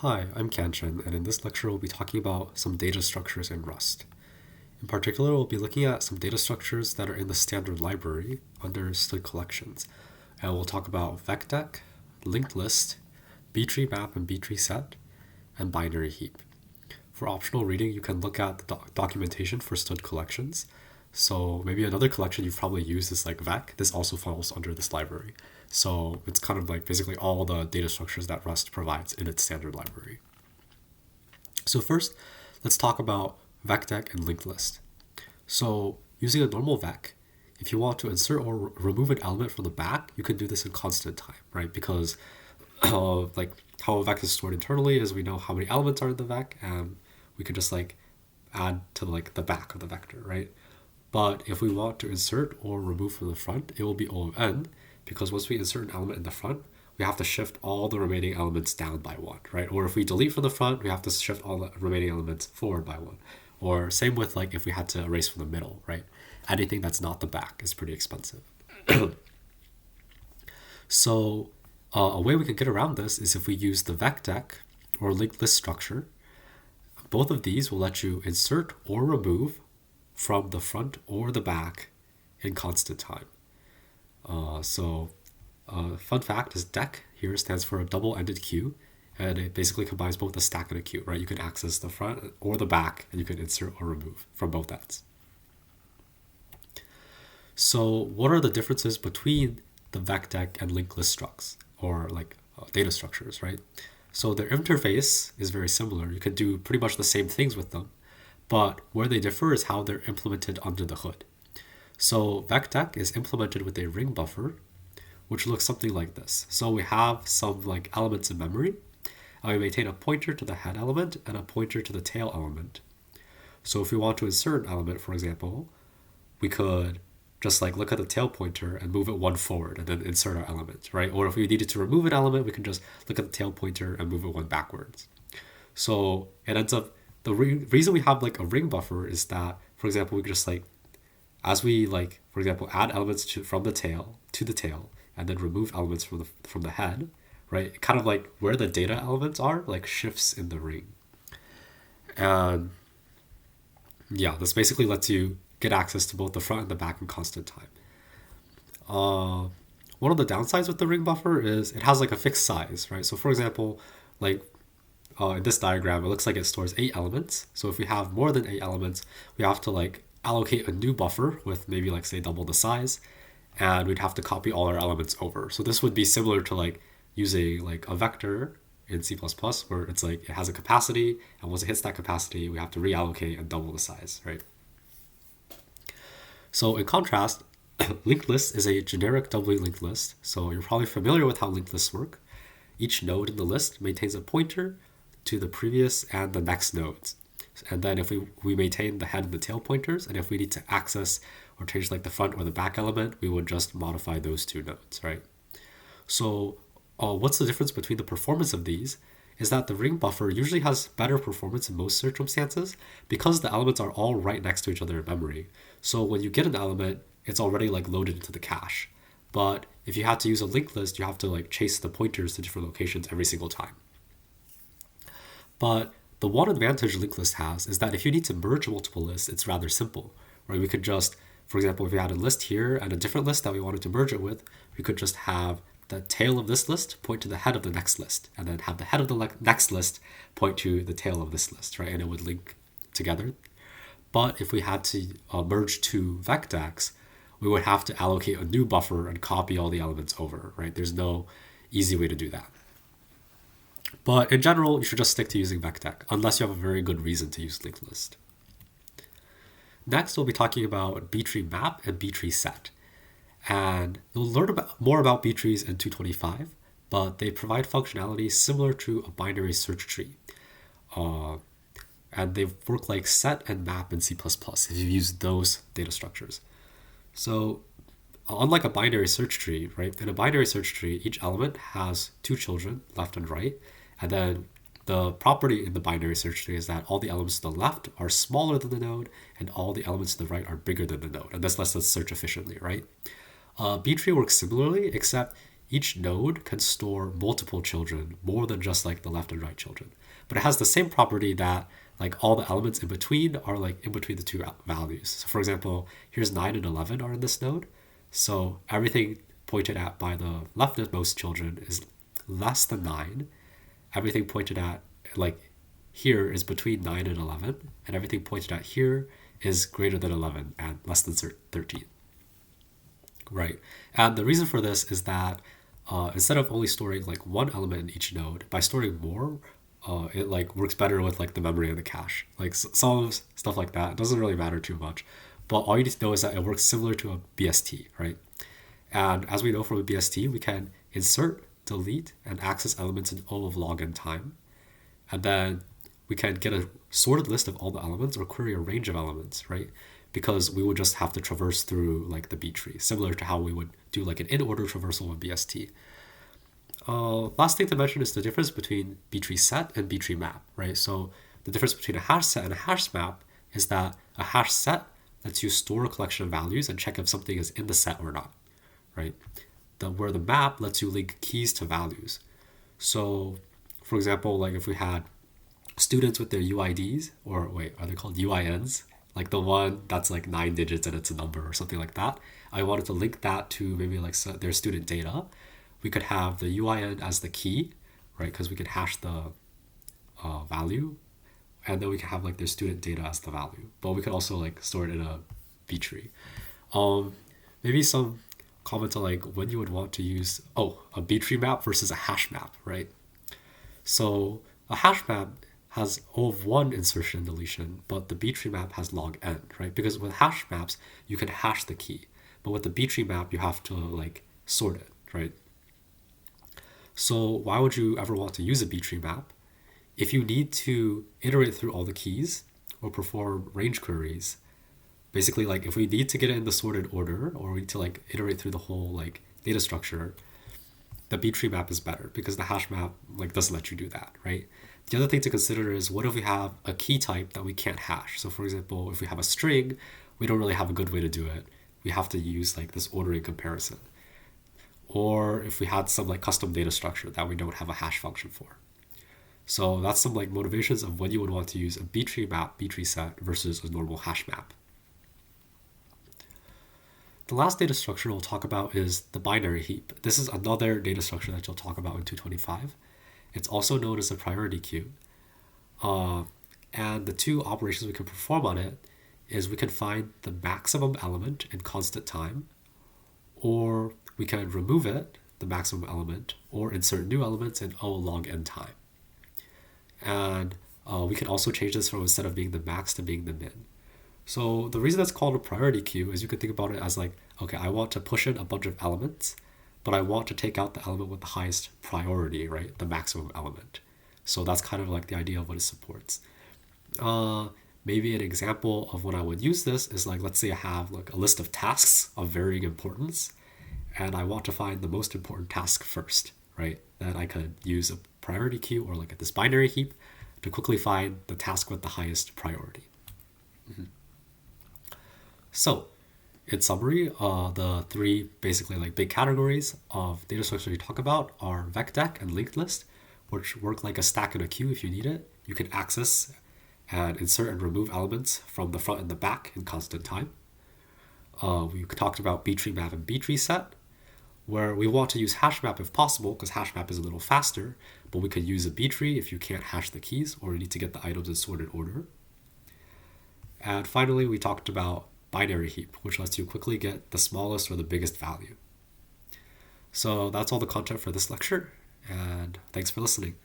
Hi, I'm Canchen, and in this lecture we'll be talking about some data structures in Rust. In particular, we'll be looking at some data structures that are in the standard library under stood collections. And we'll talk about vecdeck, linked list, B-tree map and B-tree set, and binary heap. For optional reading, you can look at the documentation for stood collections. So maybe another collection you've probably used is like vec. This also falls under this library. So it's kind of like basically all the data structures that Rust provides in its standard library. So first, let's talk about vecdeck and linked list. So using a normal vec, if you want to insert or remove an element from the back, you can do this in constant time, right? Because like how a vec is stored internally is we know how many elements are in the vec, and we can just like add to like the back of the vector, right? But if we want to insert or remove from the front, it will be O of n, because once we insert an element in the front, we have to shift all the remaining elements down by one, right? Or if we delete from the front, we have to shift all the remaining elements forward by one. Or same with like if we had to erase from the middle, right? Anything that's not the back is pretty expensive. So a way we can get around this is if we use the vecdeck or linked list structure. Both of these will let you insert or remove from the front or the back in constant time. Fun fact is deck here stands for a double-ended queue, and it basically combines both a stack and a queue, right? You can access the front or the back, and you can insert or remove from both ends. So what are the differences between the vecdeck and linked list structs, or like data structures, right? So their interface is very similar. You can do pretty much the same things with them, but where they differ is how they're implemented under the hood. So vecdeck is implemented with a ring buffer, which looks something like this. So we have some like elements in memory, and we maintain a pointer to the head element and a pointer to the tail element. So if we want to insert an element, for example, we could just like look at the tail pointer and move it one forward and then insert our element, right? Or if we needed to remove an element, we can just look at the tail pointer and move it one backwards. So it ends up, the reason we have like a ring buffer is that, for example, we could just like, as we like, for example, add elements from the tail to the tail and then remove elements from the head, right? Kind of like where the data elements are, like shifts in the ring. And yeah, this basically lets you get access to both the front and the back in constant time. One of the downsides with the ring buffer is it has like a fixed size, right? So for example, like in this diagram, it looks like it stores 8 elements. So if we have more than 8 elements, we have to like allocate a new buffer with maybe like say double the size, and we'd have to copy all our elements over. So this would be similar to like using like a vector in C++, where it's like it has a capacity, and once it hits that capacity, we have to reallocate and double the size, right? So in contrast, linked list is a generic doubly linked list. So you're probably familiar with how linked lists work. Each node in the list maintains a pointer to the previous and the next nodes. And then if we maintain the head and the tail pointers, and if we need to access or change like the front or the back element, we would just modify those two nodes, right? So what's the difference between the performance of these is that the ring buffer usually has better performance in most circumstances because the elements are all right next to each other in memory. So when you get an element, it's already like loaded into the cache. But if you have to use a linked list, you have to like chase the pointers to different locations every single time. But the one advantage linked list has is that if you need to merge multiple lists, it's rather simple, right? We could just, for example, if we had a list here and a different list that we wanted to merge it with, we could just have the tail of this list point to the head of the next list, and then have the head of the next list point to the tail of this list, right? And it would link together. But if we had to merge two vecdecks, we would have to allocate a new buffer and copy all the elements over, right? There's no easy way to do that. But in general, you should just stick to using vecdeck, unless you have a very good reason to use linked list. Next, we'll be talking about B-tree map and B-tree set. And you'll learn more about B-trees in 225, but they provide functionality similar to a binary search tree. And they work like set and map in C++ if you use those data structures. So unlike a binary search tree, right? In a binary search tree, each element has 2 children, left and right. And then the property in the binary search tree is that all the elements to the left are smaller than the node, and all the elements to the right are bigger than the node. And this lets us search efficiently, right? B-tree works similarly, except each node can store multiple children, more than just like the left and right children. But it has the same property that like all the elements in between are like in between the two values. So for example, here's 9 and 11 are in this node. So everything pointed at by the leftmost children is less than 9. Everything pointed at like here is between 9 and 11. And everything pointed at here is greater than 11 and less than 13. Right. And the reason for this is that instead of only storing like one element in each node, by storing more, it like works better with like the memory and the cache. Like some stuff like that, it doesn't really matter too much. But all you need to know is that it works similar to a BST, right? And as we know from a BST, we can insert, delete, and access elements in O of log n time. And then we can get a sorted list of all the elements or query a range of elements, right? Because we would just have to traverse through like the B tree, similar to how we would do like an in-order traversal of BST. Last thing to mention is the difference between B tree set and B tree map, right? So the difference between a hash set and a hash map is that a hash set lets you store a collection of values and check if something is in the set or not, right? Where the map lets you link keys to values. So, for example, like if we had students with their UIDs, or wait, are they called UINs? Like the one that's like 9 digits and it's a number or something like that. I wanted to link that to maybe like their student data. We could have the UIN as the key, right? Because we could hash the value, and then we could have like their student data as the value. But we could also like store it in a B tree. Maybe some comments on like when you would want to use a B tree map versus a hash map, right? So a hash map has O of 1 insertion and deletion, but the B tree map has log n, right? Because with hash maps, you can hash the key. But with the B tree map, you have to like sort it, right? So why would you ever want to use a B tree map? If you need to iterate through all the keys or perform range queries, basically like if we need to get it in the sorted order or we need to like iterate through the whole like data structure, the B tree map is better because the hash map like doesn't let you do that, right? The other thing to consider is what if we have a key type that we can't hash? So for example, if we have a string, we don't really have a good way to do it. We have to use like this ordering comparison. Or if we had some like custom data structure that we don't have a hash function for. So that's some like motivations of when you would want to use a B tree map, B tree set versus a normal hash map. The last data structure we'll talk about is the binary heap. This is another data structure that you'll talk about in 225. It's also known as a priority queue. And the two operations we can perform on it is we can find the maximum element in constant time, or we can remove it, the maximum element, or insert new elements in O log n time. And we can also change this from instead of being the max to being the min. So the reason that's called a priority queue is you could think about it as like, okay, I want to push in a bunch of elements, but I want to take out the element with the highest priority, right? The maximum element. So that's kind of like the idea of what it supports. Maybe an example of when I would use this is like, let's say I have like a list of tasks of varying importance, and I want to find the most important task first, right? Then I could use a priority queue or like this binary heap to quickly find the task with the highest priority. So, in summary, the three basically like big categories of data structures we talk about are vecdeck and linked list, which work like a stack in a queue if you need it. You can access and insert and remove elements from the front and the back in constant time. We talked about B tree map and B tree set, where we want to use hash map if possible because hash map is a little faster, but we could use a B tree if you can't hash the keys or you need to get the items in sorted order. And finally, we talked about binary heap, which lets you quickly get the smallest or the biggest value. So that's all the content for this lecture, and thanks for listening.